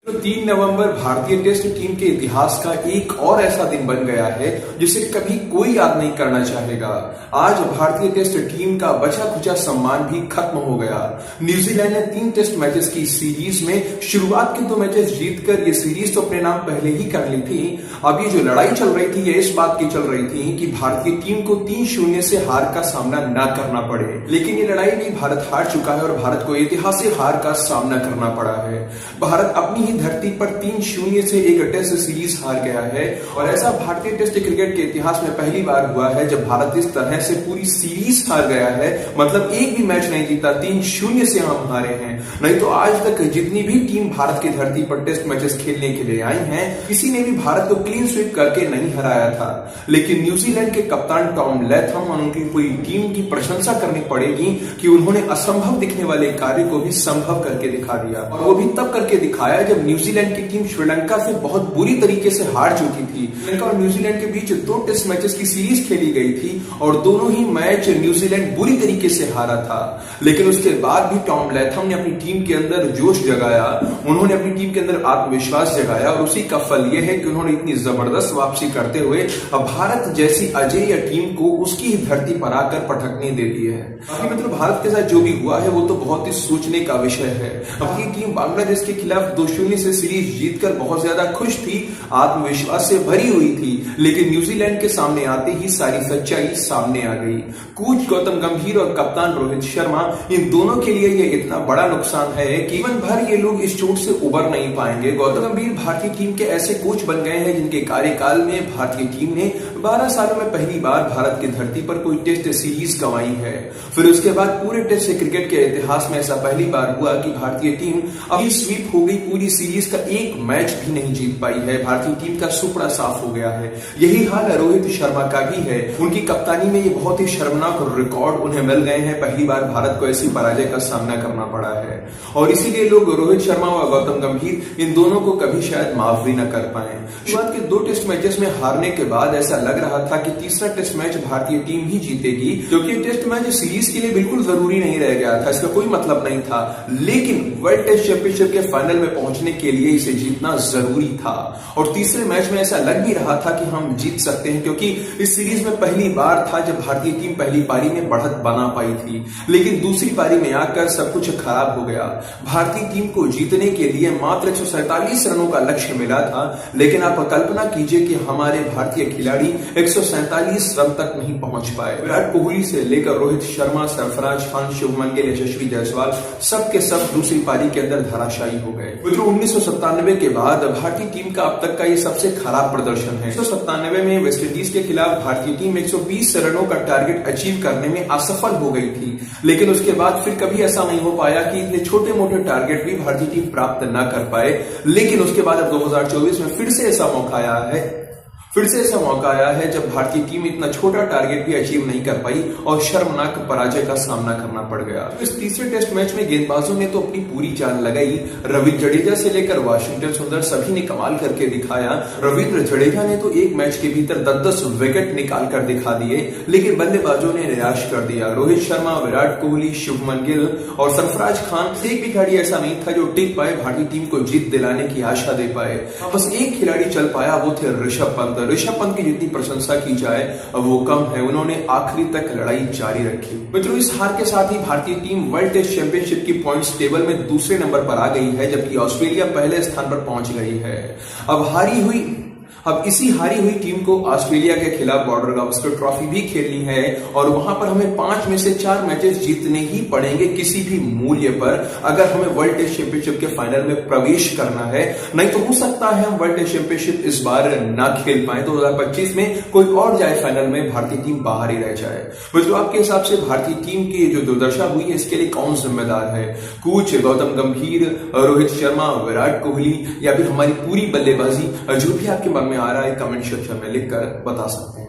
तो 3 नवंबर भारतीय test team के इतिहास का एक और ऐसा दिन बन गया है जिसे कभी कोई याद नहीं करना चाहेगा। आज भारतीय टेस्ट टीम का बचा खुचा सम्मान भी खत्म हो गया। न्यूजीलैंड ने 3 टेस्ट मैचेस की सीरीज में शुरुआत के 2 मैचेस जीतकर ये सीरीज तो अपने नाम पहले ही कर ली थी। अब ये जो लड़ाई चल रही थी ये इस बात की चल रही थी कि भारतीय टीम को 3-0 से हार का सामना न करना पड़े, लेकिन ये लड़ाई भी भारत हार चुका है और भारत को ऐतिहासिक हार का सामना करना पड़ा है। भारत अपनी ही धरती पर 3-0 से एक टेस्ट सीरीज हार गया है और ऐसा भारतीय टेस्ट क्रिकेट के इतिहास में पहली बार हुआ है जब भारत इस तरह से पूरी सीरीज हार गया है। मतलब एक भी मैच नहीं जीता, 3-0 से हम हारे हैं। नहीं तो आज तक जितनी भी टीम भारत की धरती पर टेस्ट मैचेस खेलने के लिए आई हैं, किसी ने भी भारत को क्लीन स्वीप करके नहीं हराया था। लेकिन न्यूजीलैंड के कप्तान टॉम लैथम और उनकी पूरी टीम की प्रशंसा करनी पड़ेगी कि उन्होंने असंभव दिखने वाले कार्य को भी संभव करके दिखा दिया। और वो भी तब करके दिखाया जब न्यूजीलैंड की टीम श्रीलंका से बहुत बुरी तरीके से हार चुकी थी। श्रीलंका और न्यूजीलैंड के बीच 2 टेस्ट मैचेस की सीरीज खेली गई थी और दोनों ही मैच न्यूजीलैंड बुरी तरीके से हारा था। लेकिन उसके बाद भी टॉम लैथम ने अपनी टीम के अंदर जोश जगाया, उन्होंने अपनी टीम के अंदर आत्मविश्वास जगाया और उसी का फल यह है कि उन्होंने इतनी जबरदस्त वापसी करते हुए अब भारत जैसी अजेय टीम को उसकी ही धरती पर आकर पटकने दे दी है। मतलब भारत के साथ जो भी हुआ है वो तो बहुत ही सोचने का विषय है। अब ये टीम बांग्लादेश के खिलाफ 2-0 से सीरीज जीतकर बहुत ज्यादा खुश थी, आत्मविश्वास से भरी हुई थी, लेकिन न्यूजीलैंड के सामने आते ही सारी सच्चाई सामने आ गई। कोच गौतम गंभीर और कप्तान रोहित शर्मा, इन दोनों के लिए ये इतना बड़ा नुकसान है कि जीवन भर ये लोग इस चोट से उबर नहीं पाएंगे। गौतम गंभीर भारतीय टीम के ऐसे कोच बन गए हैं जिनके कार्यकाल में भारतीय टीम ने 12 सालों में पहली बार भारत की धरती पर कोई टेस्ट सीरीज गंवाई है। फिर उसके बाद पूरे टेस्ट क्रिकेट के इतिहास में ऐसा पहली बार हुआ कि भारतीय टीम अभी स्वीप हो गई, पूरी सीरीज का एक मैच भी नहीं जीत पाई है। भारतीय टीम का सुपड़ा साफ हो गया है। यही हाल रोहित शर्मा का भी है। उनकी कप्तानी में ये बहुत ही शर्मनाक रिकॉर्ड उन्हें मिल गए हैं। पहली बार भारत को ऐसी पराजय का सामना करना पड़ा है और इसीलिए लोग रोहित शर्मा और गौतम गंभीर इन दोनों को कभी शायद माफ भी न कर पाए। शुरुआत के 2 टेस्ट मैचेस में हारने के बाद ऐसा लग रहा था कि तीसरा टेस्ट मैच भारतीय टीम ही जीतेगी, क्योंकि टेस्ट मैच सीरीज के लिए बिल्कुल जरूरी नहीं रह गया था, इसका कोई मतलब नहीं था। लेकिन वर्ल्ड टेस्ट चैंपियनशिप के फाइनल में पहुंचने के लिए इसे जीतना जरूरी था और तीसरे मैच में ऐसा लग भी रहा था कि हम जीत सकते हैं, क्योंकि इस सीरीज में पहली बार था जब भारतीय टीम पहली पारी में बढ़त बना पाई थी। लेकिन दूसरी पारी में आकर सब कुछ खराब हो गया। भारतीय टीम को जीतने के लिए मात्र 147 रनों का लक्ष्य मिला था, लेकिन आप कल्पना कीजिए कि हमारे भारतीय खिलाड़ी 147 रन तक नहीं पहुंच पाए। विराट कोहली से लेकर रोहित शर्मा, सरफराज खान, शुभमन गिल, यशस्वी जायसवाल सब के सब दूसरी पारी के अंदर धराशायी हो गए। 1997 के बाद भारतीय टीम का अब तक का ये सबसे खराब प्रदर्शन है। 1997 में वेस्टइंडीज के खिलाफ भारतीय टीम 120 रनों का टारगेट अचीव करने में असफल हो गई थी, लेकिन उसके बाद फिर कभी ऐसा नहीं हो पाया कि इतने छोटे मोटे टारगेट भी भारतीय टीम प्राप्त न कर पाए। लेकिन उसके बाद अब 2024 में फिर से ऐसा मौका आया है जब भारतीय टीम इतना छोटा टारगेट भी अचीव नहीं कर पाई और शर्मनाक पराजय का सामना करना पड़ गया। इस तीसरे टेस्ट मैच में गेंदबाजों ने तो अपनी पूरी जान लगाई। रविंद्र जडेजा से लेकर वाशिंगटन सुंदर सभी ने कमाल करके दिखाया। रविंद्र जडेजा ने तो एक मैच के भीतर 10-10 विकेट निकाल कर दिखा दिए, लेकिन बल्लेबाजों ने निराश कर दिया। रोहित शर्मा, विराट कोहली, शुभमन गिल और सरफराज खान से एक भी खिलाड़ी ऐसा नहीं था जो टिक पाए, भारतीय टीम को जीत दिलाने की आशा दे पाए। बस एक खिलाड़ी चल पाया, वो थे ऋषभ पंत। ऋषभ पंत की जितनी प्रशंसा की जाए वो कम है, उन्होंने आखिरी तक लड़ाई जारी रखी। मित्रों, इस हार के साथ ही भारतीय टीम वर्ल्ड टेस्ट चैंपियनशिप की पॉइंट्स टेबल में दूसरे नंबर पर आ गई है, जबकि ऑस्ट्रेलिया पहले स्थान पर पहुंच गई है। अब इसी हारी हुई टीम को ऑस्ट्रेलिया के खिलाफ बॉर्डर गावस्कर ट्रॉफी भी खेलनी है और वहां पर हमें 5 में से 4 मैचेस जीतने ही पड़ेंगे किसी भी मूल्य पर, अगर हमें वर्ल्ड टेस्ट चैंपियनशिप के फाइनल में प्रवेश करना है। नहीं तो हो सकता है हम वर्ल्ड टेस्ट चैंपियनशिप इस बार ना खेल पाए, 2025 में कोई और जाए फाइनल में, भारतीय टीम बाहर ही रह जाए। मतलब आपके हिसाब से भारतीय टीम की जो दुर्दशा हुई है इसके लिए कौन जिम्मेदार है? कोच गौतम गंभीर, रोहित शर्मा, विराट कोहली या फिर हमारी पूरी बल्लेबाजी? जो भी आपके मन में आ रहा है कमेंट सेक्शन में लिखकर बता सकते हैं।